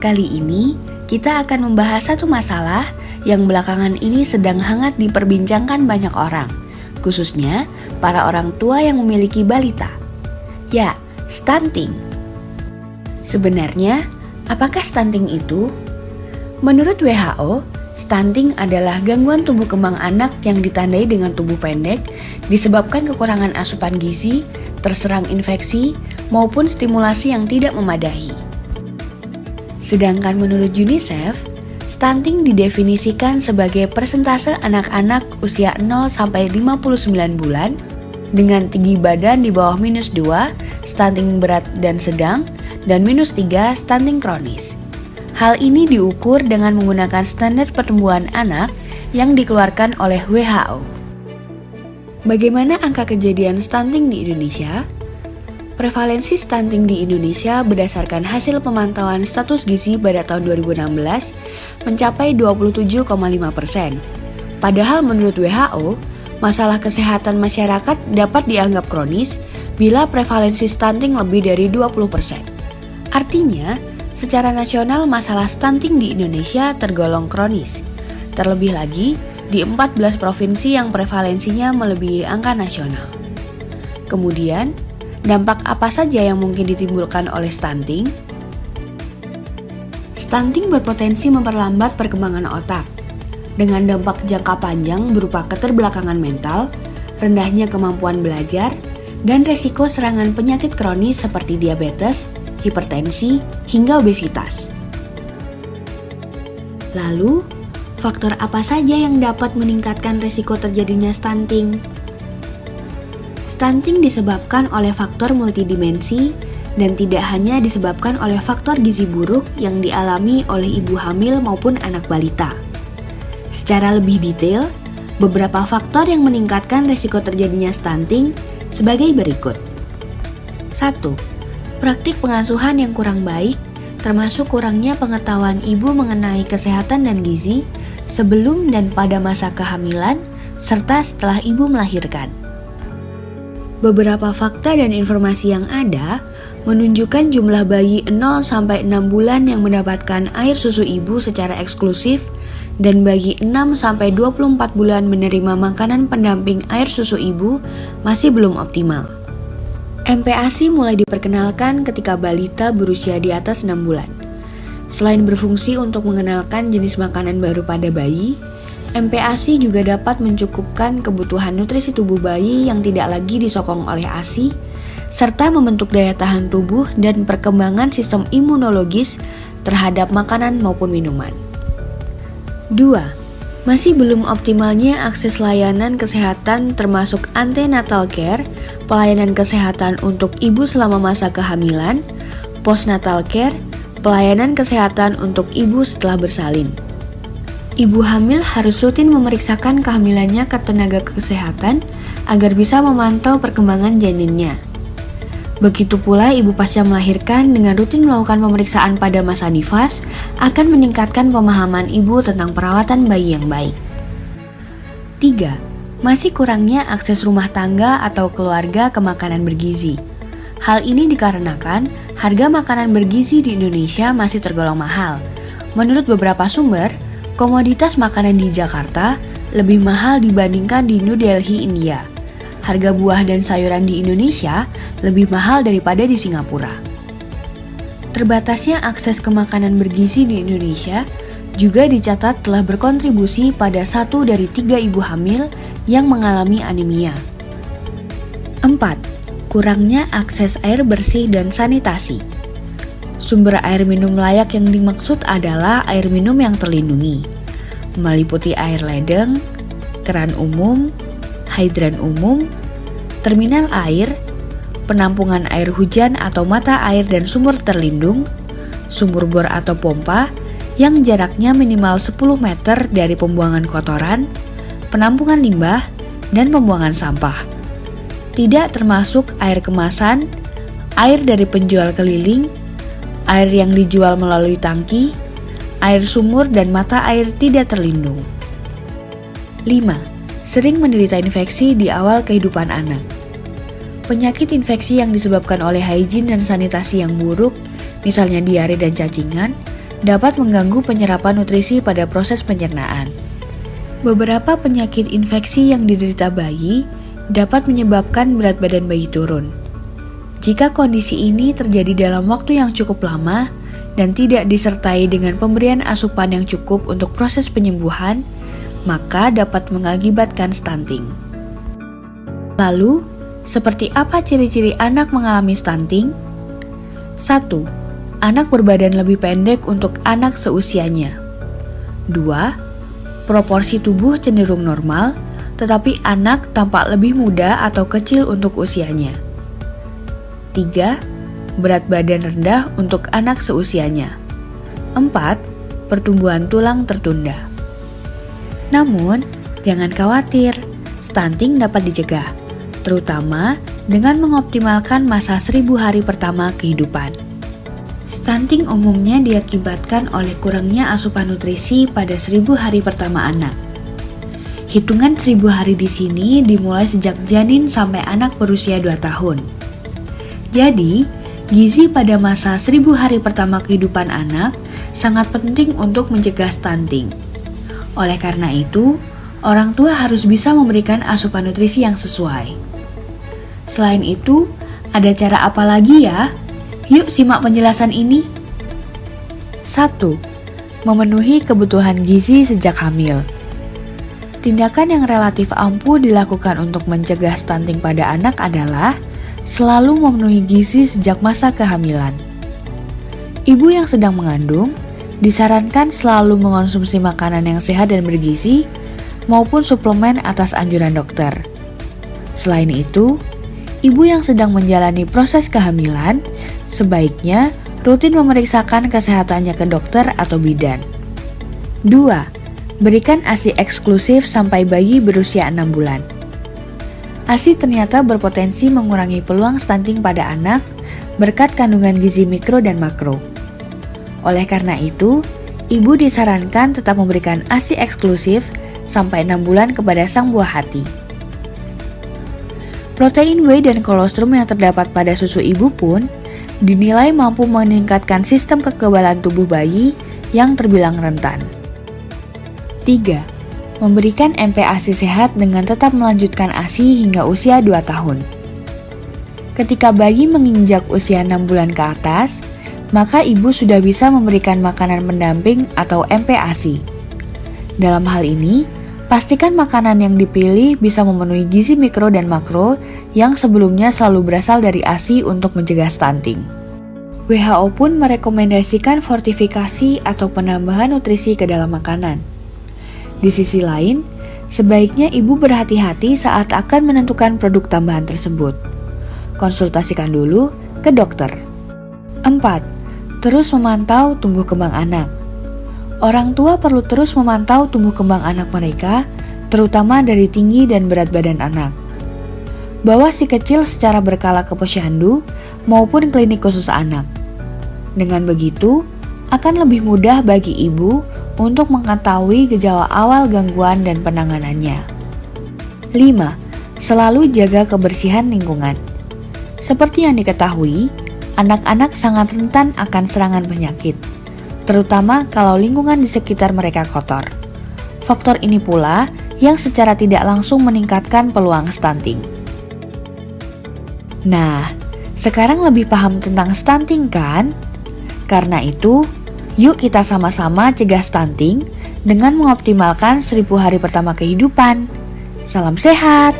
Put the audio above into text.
Kali ini, kita akan membahas satu masalah yang belakangan ini sedang hangat diperbincangkan banyak orang, khususnya para orang tua yang memiliki balita. Ya, stunting. Sebenarnya, apakah stunting itu? Menurut WHO, stunting adalah gangguan tumbuh kembang anak yang ditandai dengan tubuh pendek disebabkan kekurangan asupan gizi, terserang infeksi, maupun stimulasi yang tidak memadai. Sedangkan menurut UNICEF, stunting didefinisikan sebagai persentase anak-anak usia 0-59 bulan dengan tinggi badan di bawah -2, stunting berat dan sedang, dan -3, stunting kronis. Hal ini diukur dengan menggunakan standar pertumbuhan anak yang dikeluarkan oleh WHO. Bagaimana angka kejadian stunting di Indonesia? Prevalensi stunting di Indonesia berdasarkan hasil pemantauan status gizi pada tahun 2016 mencapai 27,5%. Padahal menurut WHO, masalah kesehatan masyarakat dapat dianggap kronis bila prevalensi stunting lebih dari 20%. Artinya, secara nasional masalah stunting di Indonesia tergolong kronis. Terlebih lagi, di 14 provinsi yang prevalensinya melebihi angka nasional. Kemudian, dampak apa saja yang mungkin ditimbulkan oleh stunting? Stunting berpotensi memperlambat perkembangan otak, dengan dampak jangka panjang berupa keterbelakangan mental, rendahnya kemampuan belajar, dan resiko serangan penyakit kronis seperti diabetes, hipertensi, hingga obesitas. Lalu, faktor apa saja yang dapat meningkatkan resiko terjadinya stunting? Stunting disebabkan oleh faktor multidimensi dan tidak hanya disebabkan oleh faktor gizi buruk yang dialami oleh ibu hamil maupun anak balita. Secara lebih detail, beberapa faktor yang meningkatkan resiko terjadinya stunting sebagai berikut. 1. Praktik pengasuhan yang kurang baik, termasuk kurangnya pengetahuan ibu mengenai kesehatan dan gizi sebelum dan pada masa kehamilan, serta setelah ibu melahirkan. Beberapa fakta dan informasi yang ada menunjukkan jumlah bayi 0-6 bulan yang mendapatkan air susu ibu secara eksklusif dan bayi 6-24 bulan menerima makanan pendamping air susu ibu masih belum optimal. MPASI mulai diperkenalkan ketika balita berusia di atas 6 bulan. Selain berfungsi untuk mengenalkan jenis makanan baru pada bayi, MPASI juga dapat mencukupkan kebutuhan nutrisi tubuh bayi yang tidak lagi disokong oleh ASI, serta membentuk daya tahan tubuh dan perkembangan sistem imunologis terhadap makanan maupun minuman. 2. Masih belum optimalnya akses layanan kesehatan termasuk antenatal care, pelayanan kesehatan untuk ibu selama masa kehamilan, postnatal care, pelayanan kesehatan untuk ibu setelah bersalin. Ibu hamil harus rutin memeriksakan kehamilannya ke tenaga kesehatan agar bisa memantau perkembangan janinnya. Begitu pula ibu pasca melahirkan dengan rutin melakukan pemeriksaan pada masa nifas akan meningkatkan pemahaman ibu tentang perawatan bayi yang baik. 3. Masih kurangnya akses rumah tangga atau keluarga ke makanan bergizi. Hal ini dikarenakan harga makanan bergizi di Indonesia masih tergolong mahal. Menurut beberapa sumber, komoditas makanan di Jakarta lebih mahal dibandingkan di New Delhi, India. Harga buah dan sayuran di Indonesia lebih mahal daripada di Singapura. Terbatasnya akses ke makanan bergizi di Indonesia juga dicatat telah berkontribusi pada 1 dari 3 ibu hamil yang mengalami anemia. 4. Kurangnya akses air bersih dan sanitasi. Sumber air minum layak yang dimaksud adalah air minum yang terlindungi, meliputi air ledeng, keran umum, hidran umum, terminal air, penampungan air hujan atau mata air dan sumur terlindung, sumur bor atau pompa yang jaraknya minimal 10 meter dari pembuangan kotoran, penampungan limbah, dan pembuangan sampah. Tidak termasuk air kemasan, air dari penjual keliling, air yang dijual melalui tangki, air sumur dan mata air tidak terlindung. 5. Sering menderita infeksi di awal kehidupan anak. Penyakit infeksi yang disebabkan oleh higien dan sanitasi yang buruk, misalnya diare dan cacingan, dapat mengganggu penyerapan nutrisi pada proses pencernaan. Beberapa penyakit infeksi yang diderita bayi dapat menyebabkan berat badan bayi turun. Jika kondisi ini terjadi dalam waktu yang cukup lama dan tidak disertai dengan pemberian asupan yang cukup untuk proses penyembuhan, maka dapat mengakibatkan stunting. Lalu, seperti apa ciri-ciri anak mengalami stunting? 1. Anak berbadan lebih pendek untuk anak seusianya. 2. Proporsi tubuh cenderung normal, tetapi anak tampak lebih muda atau kecil untuk usianya. 3. Berat badan rendah untuk anak seusianya. 4. Pertumbuhan tulang tertunda. Namun, jangan khawatir, stunting dapat dicegah, terutama dengan mengoptimalkan masa 1000 hari pertama kehidupan. Stunting umumnya diakibatkan oleh kurangnya asupan nutrisi pada 1000 hari pertama anak. Hitungan 1000 hari di sini dimulai sejak janin sampai anak berusia 2 tahun. Jadi, gizi pada masa 1000 hari pertama kehidupan anak sangat penting untuk mencegah stunting. Oleh karena itu, orang tua harus bisa memberikan asupan nutrisi yang sesuai. Selain itu, ada cara apa lagi ya? Yuk simak penjelasan ini. 1. Memenuhi kebutuhan gizi sejak hamil. Tindakan yang relatif ampuh dilakukan untuk mencegah stunting pada anak adalah selalu memenuhi gizi sejak masa kehamilan. Ibu yang sedang mengandung disarankan selalu mengonsumsi makanan yang sehat dan bergizi maupun suplemen atas anjuran dokter. Selain itu, ibu yang sedang menjalani proses kehamilan sebaiknya rutin memeriksakan kesehatannya ke dokter atau bidan. 2. Berikan ASI eksklusif sampai bayi berusia 6 bulan. ASI ternyata berpotensi mengurangi peluang stunting pada anak berkat kandungan gizi mikro dan makro. Oleh karena itu, ibu disarankan tetap memberikan ASI eksklusif sampai 6 bulan kepada sang buah hati. Protein whey dan kolostrum yang terdapat pada susu ibu pun dinilai mampu meningkatkan sistem kekebalan tubuh bayi yang terbilang rentan. 3. Memberikan MPASI sehat dengan tetap melanjutkan ASI hingga usia 2 tahun. Ketika bayi menginjak usia 6 bulan ke atas, maka ibu sudah bisa memberikan makanan pendamping atau MPASI. Dalam hal ini, pastikan makanan yang dipilih bisa memenuhi gizi mikro dan makro yang sebelumnya selalu berasal dari ASI untuk mencegah stunting. WHO pun merekomendasikan fortifikasi atau penambahan nutrisi ke dalam makanan. Di sisi lain, sebaiknya ibu berhati-hati saat akan menentukan produk tambahan tersebut. Konsultasikan dulu ke dokter. 4. Terus memantau tumbuh kembang anak. Orang tua perlu terus memantau tumbuh kembang anak mereka, terutama dari tinggi dan berat badan anak. Bawa si kecil secara berkala ke posyandu maupun klinik khusus anak. Dengan begitu, akan lebih mudah bagi ibu untuk mengetahui gejala awal gangguan dan penanganannya. 5. Selalu jaga kebersihan lingkungan. Seperti yang diketahui, anak-anak sangat rentan akan serangan penyakit, terutama kalau lingkungan di sekitar mereka kotor. Faktor ini pula yang secara tidak langsung meningkatkan peluang stunting. Nah, sekarang lebih paham tentang stunting kan? Karena itu, yuk kita sama-sama cegah stunting dengan mengoptimalkan 1000 hari pertama kehidupan. Salam sehat!